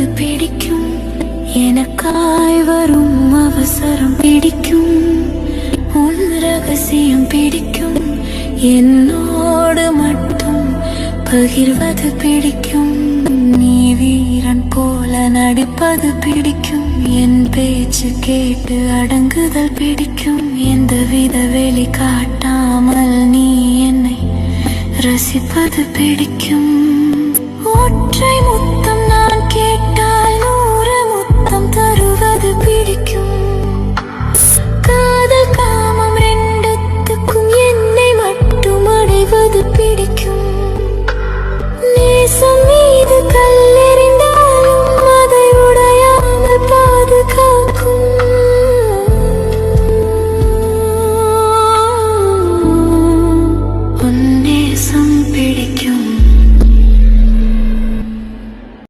வருவது பிடிக்கும், எனக்காய் வரும் அவசரம் பிடிக்கும், உன் ரகசியம் பிடிக்கும், என்னோடு மட்டும் பகிர்வது பிடிக்கும், நீ வீரன் போல நடிப்பது பிடிக்கும், என் பேச்சு கேட்டு அடங்குதல் பிடிக்கும், எந்தவித வெளி காட்டாமல் நீ என்னை ரசிப்பது பிடிக்கும். ஒற்றை